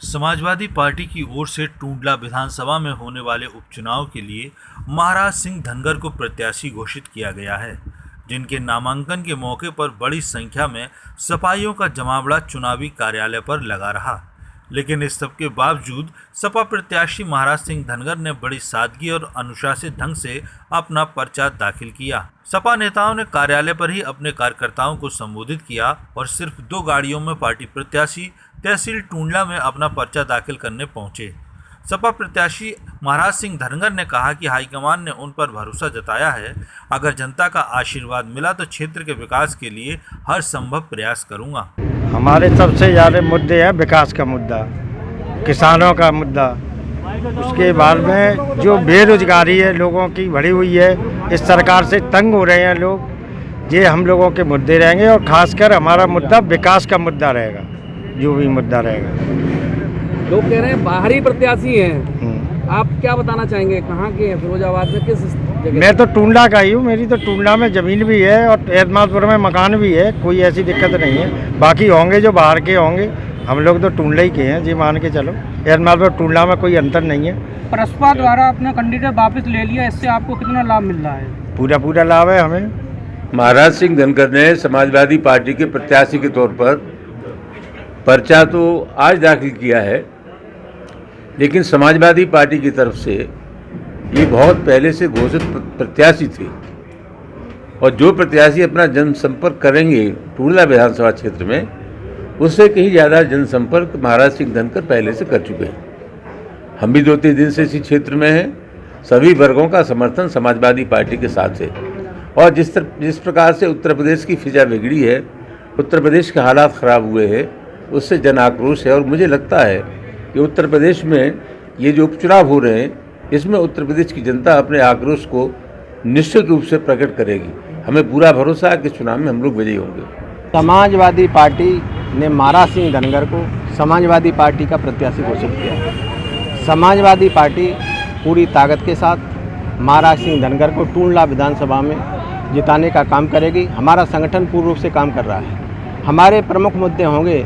Samajwadi party की ओर से टूंडला विधानसभा में होने वाले उपचुनाव के लिए महाराज सिंह धनगर को प्रत्याशी घोषित किया गया है, जिनके नामांकन के मौके पर बड़ी संख्या में सपाइयों का जमावड़ा चुनावी कार्यालय पर लगा रहा। लेकिन इस सब के बावजूद सपा प्रत्याशी महाराज सिंह धनगर ने बड़ी सादगी और अनुशासित ढंग से अपना पर्चा दाखिल किया। सपा नेताओं ने कार्यालय पर ही अपने कार्यकर्ताओं को संबोधित किया और सिर्फ 2 गाड़ियों में पार्टी प्रत्याशी तहसील टूंडला में अपना पर्चा दाखिल करने पहुंचे। सपा प्रत्याशी महाराज सिंह धनगर ने कहा कि हाईकमान ने उन पर भरोसा जताया है। अगर जनता का आशीर्वाद मिला तो क्षेत्र के विकास के लिए हर संभव प्रयास करूंगा। हमारे सबसे ज़्यादा मुद्दे हैं विकास का मुद्दा, किसानों का मुद्दा, उसके बाद में जो बेरोजगारी है लोगों की बढ़ी हुई है, इस सरकार से तंग हो रहे हैं लोग, ये हम लोगों के मुद्दे रहेंगे। और खासकर हमारा मुद्दा विकास का मुद्दा रहेगा, जो भी मुद्दा रहेगा। लोग कह रहे हैं बाहरी प्रत्याशी हैं, आप क्या बताना चाहेंगे? कहाँ के हैं? फिरोजाबाद में किस जगह? मैं तो टूंडला का ही हूँ, मेरी तो टूंडला में ज़मीन भी है और एतमादपुर में मकान भी है, कोई ऐसी दिक्कत नहीं है। बाकी होंगे जो बाहर के होंगे, हम लोग तो टूंडला ही के हैं जी, मान के चलो। एतमादपुर टूंडला में कोई अंतर नहीं है। प्रसपा द्वारा अपना कैंडिडेट वापस ले लिया, इससे आपको कितना लाभ मिल रहा है? पूरा लाभ है हमें। महाराज सिंह धनगर ने समाजवादी पार्टी के प्रत्याशी के तौर पर पर्चा तो आज दाखिल किया है, लेकिन समाजवादी पार्टी की तरफ से ये बहुत पहले से घोषित प्रत्याशी थे और जो प्रत्याशी अपना जनसंपर्क करेंगे टूंडला विधानसभा क्षेत्र में, उससे कहीं ज़्यादा जनसंपर्क महाराज सिंह धनगर पहले से कर चुके हैं। हम भी 2-3 दिन से इसी क्षेत्र में हैं। सभी वर्गों का समर्थन समाजवादी पार्टी के साथ है और जिस प्रकार से उत्तर प्रदेश की फिजा बिगड़ी है, उत्तर प्रदेश के हालात ख़राब हुए हैं, उससे जन आक्रोश है। और मुझे लगता है कि उत्तर प्रदेश में ये जो उपचुनाव हो रहे हैं, इसमें उत्तर प्रदेश की जनता अपने आक्रोश को निश्चित रूप से प्रकट करेगी। हमें पूरा भरोसा है कि चुनाव में हम लोग विजयी होंगे। समाजवादी पार्टी ने महाराज सिंह धनगर को समाजवादी पार्टी का प्रत्याशी घोषित किया। समाजवादी पार्टी पूरी ताकत के साथ महाराज सिंह धनगर को टूंडला विधानसभा में जिताने का काम करेगी। हमारा संगठन पूर्ण रूप से काम कर रहा है। हमारे प्रमुख मुद्दे होंगे,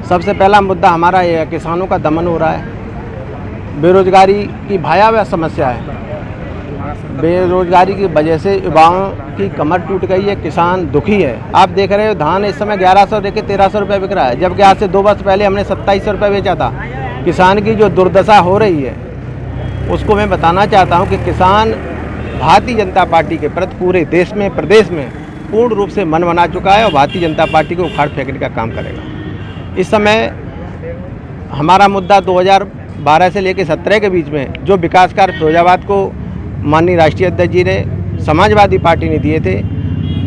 सबसे पहला मुद्दा हमारा ये है, किसानों का दमन हो रहा है, बेरोजगारी की भयावह समस्या है। बेरोजगारी की वजह से युवाओं की कमर टूट गई है, किसान दुखी है। आप देख रहे हो धान इस समय 1100 लेके 1300 रुपये बिक रहा है, जबकि आज से 2 वर्ष पहले हमने 2700 रुपये बेचा था। किसान की जो दुर्दशा हो रही है, उसको मैं बताना चाहता हूँ कि किसान भारतीय जनता पार्टी के प्रति पूरे देश में, प्रदेश में पूर्ण रूप से मन बना चुका है और भारतीय जनता पार्टी को उखाड़ फेंकने का काम करेगा। इस समय हमारा मुद्दा 2012 से लेकर 17 के बीच में जो विकास कार्य फिरोजाबाद को माननीय राष्ट्रीय अध्यक्ष जी ने समाजवादी पार्टी ने दिए थे,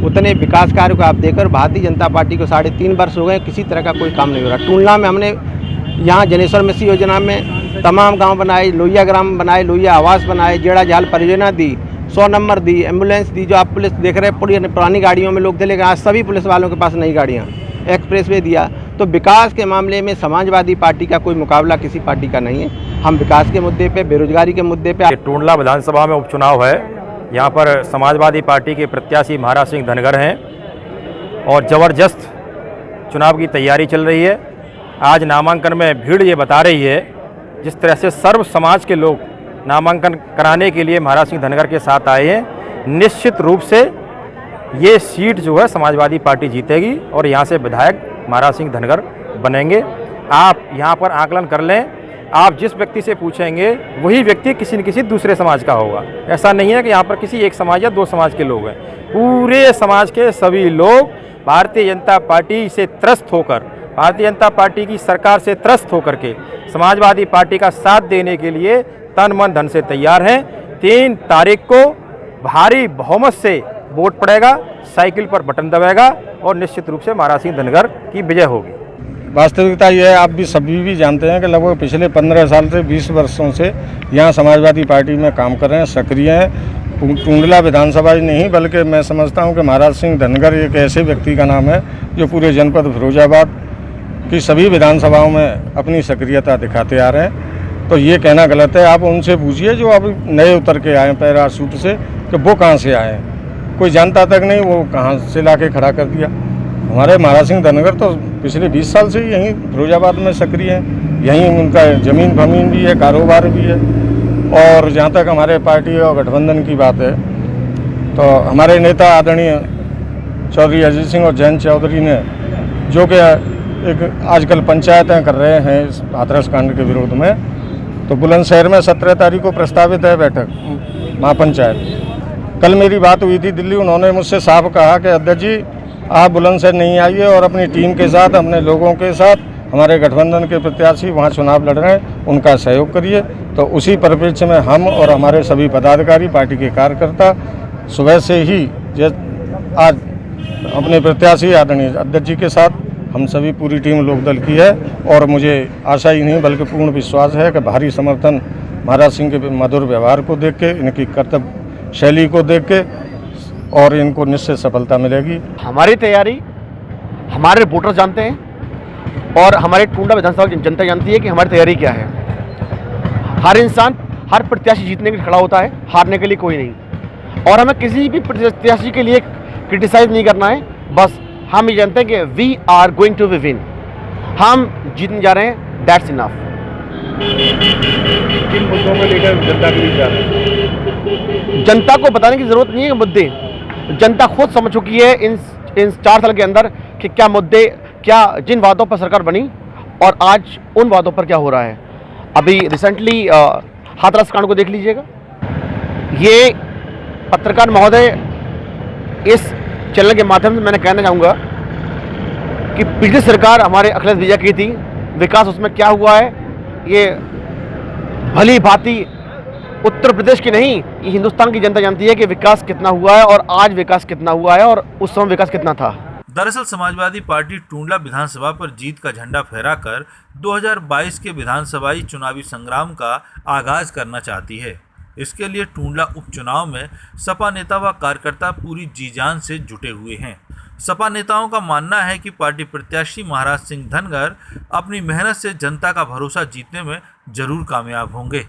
उतने विकास कार्य को आप देखकर भारतीय जनता पार्टी को 3.5 वर्ष हो गए, किसी तरह का कोई काम नहीं हो रहा। टूंडला में हमने यहाँ जनेश्वर मिश्र योजना में तमाम गांव बनाए, लोहिया ग्राम बनाए, लोहिया आवास बनाए, जेड़ा जाल परियोजना दी, 100 नंबर दी, एम्बुलेंस दी। जो आप पुलिस देख रहे हैं, पुरानी गाड़ियों में लोग थे, लेकिन आज सभी पुलिस वालों के पास नई गाड़ियाँ, एक्सप्रेसवे दिया। तो विकास के मामले में समाजवादी पार्टी का कोई मुकाबला किसी पार्टी का नहीं है। हम विकास के मुद्दे पे, बेरोजगारी के मुद्दे पे। टूंडला विधानसभा में उपचुनाव है। यहाँ पर समाजवादी पार्टी के प्रत्याशी महाराज सिंह धनगर हैं और ज़बरदस्त चुनाव की तैयारी चल रही है। आज नामांकन में भीड़ ये बता रही है, जिस तरह से सर्व समाज के लोग नामांकन कराने के लिए महाराज सिंह धनगर के साथ आए हैं, निश्चित रूप से ये सीट जो है समाजवादी पार्टी जीतेगी और यहाँ से विधायक महाराज सिंह धनगर बनेंगे। आप यहाँ पर आकलन कर लें, आप जिस व्यक्ति से पूछेंगे वही व्यक्ति किसी न किसी दूसरे समाज का होगा। ऐसा नहीं है कि यहाँ पर किसी एक समाज या 2 समाज के लोग हैं। पूरे समाज के सभी लोग भारतीय जनता पार्टी से त्रस्त होकर, भारतीय जनता पार्टी की सरकार से त्रस्त होकर के समाजवादी पार्टी का साथ देने के लिए तन मन धन से तैयार हैं। 3 तारीख को भारी बहुमत से वोट पड़ेगा, साइकिल पर बटन दबेगा और निश्चित रूप से महाराज सिंह धनगर की विजय होगी। वास्तविकता यह है, आप भी सभी भी जानते हैं कि लगभग पिछले 15 साल से 20 वर्षों से यहाँ समाजवादी पार्टी में काम कर रहे हैं, सक्रिय हैं। टूंडला विधानसभा ही नहीं, बल्कि मैं समझता हूँ कि महाराज सिंह धनगर एक ऐसे व्यक्ति का नाम है जो पूरे जनपद फिरोजाबाद की सभी विधानसभाओं में अपनी सक्रियता दिखाते आ रहे हैं। तो ये कहना गलत है। आप उनसे पूछिए जो अब नए उतर के आए पैराशूट से, कि वो कहाँ से आए हैं, कोई जानता तक नहीं, वो कहाँ से ला के खड़ा कर दिया। हमारे महाराज सिंह धनगर तो पिछले 20 साल से ही यहीं फिरोजाबाद में सक्रिय हैं। यहीं उनका ज़मीन फ़मीन भी है, कारोबार भी है। और जहाँ तक हमारे पार्टी और गठबंधन की बात है, तो हमारे नेता आदरणीय चौधरी अजीत सिंह और जयंत चौधरी ने जो कि एक आजकल पंचायतें कर रहे हैं इस हाथरस कांड के विरोध में, तो बुलंदशहर में 17 तारीख को प्रस्तावित है बैठक महापंचायत। कल मेरी बात हुई थी दिल्ली, उन्होंने मुझसे साफ कहा कि अध्यक्ष जी आप बुलंदशहर नहीं आइए और अपनी टीम के साथ, अपने लोगों के साथ, हमारे गठबंधन के प्रत्याशी वहाँ चुनाव लड़ रहे हैं, उनका सहयोग करिए। तो उसी परिप्रेक्ष्य में हम और हमारे सभी पदाधिकारी, पार्टी के कार्यकर्ता सुबह से ही आज अपने प्रत्याशी आदरणीय अध्यक्ष जी के साथ हम सभी पूरी टीम लोकदल की है। और मुझे आशा ही नहीं बल्कि पूर्ण विश्वास है कि भारी समर्थन महाराज सिंह के मधुर व्यवहार को देख के, इनकी कर्तव्य शैली को देख के, और इनको निश्चित सफलता मिलेगी। हमारी तैयारी हमारे वोटर जानते हैं और हमारे टूंडला विधानसभा की जनता जानती है कि हमारी तैयारी क्या है। हर इंसान, हर प्रत्याशी जीतने के लिए खड़ा होता है, हारने के लिए कोई नहीं। और हमें किसी भी प्रत्याशी के लिए क्रिटिसाइज नहीं करना है, बस हम ये जानते हैं कि we are going to win, हम जीतने जा रहे हैं, दैट्स इनफ। किन मुद्दों को लेकर जनता के बीच जा रहे हैं? जनता को बताने की जरूरत नहीं है मुद्दे, जनता खुद समझ चुकी है इन 4 साल के अंदर कि क्या मुद्दे, क्या जिन वादों पर सरकार बनी और आज उन वादों पर क्या हो रहा है। अभी रिसेंटली हाथरस कांड को देख लीजिएगा। ये पत्रकार महोदय, इस चैनल के माध्यम से मैंने कहना चाहूँगा कि पिछली सरकार हमारे अखिलेश विजय की थी, विकास उसमें क्या हुआ है ये भली भांति उत्तर प्रदेश की नहीं, ये हिंदुस्तान की जनता जानती है कि विकास कितना हुआ है और आज विकास कितना हुआ है और उस समय विकास कितना था। दरअसल समाजवादी पार्टी टूंडला विधानसभा पर जीत का झंडा फहराकर 2022 के विधानसभाई चुनावी संग्राम का आगाज करना चाहती है। इसके लिए टूंडला उपचुनाव में सपा नेता व कार्यकर्ता पूरी जी जान से जुटे हुए हैं। सपा नेताओं का मानना है कि पार्टी प्रत्याशी महाराज सिंह धनगर अपनी मेहनत से जनता का भरोसा जीतने में जरूर कामयाब होंगे।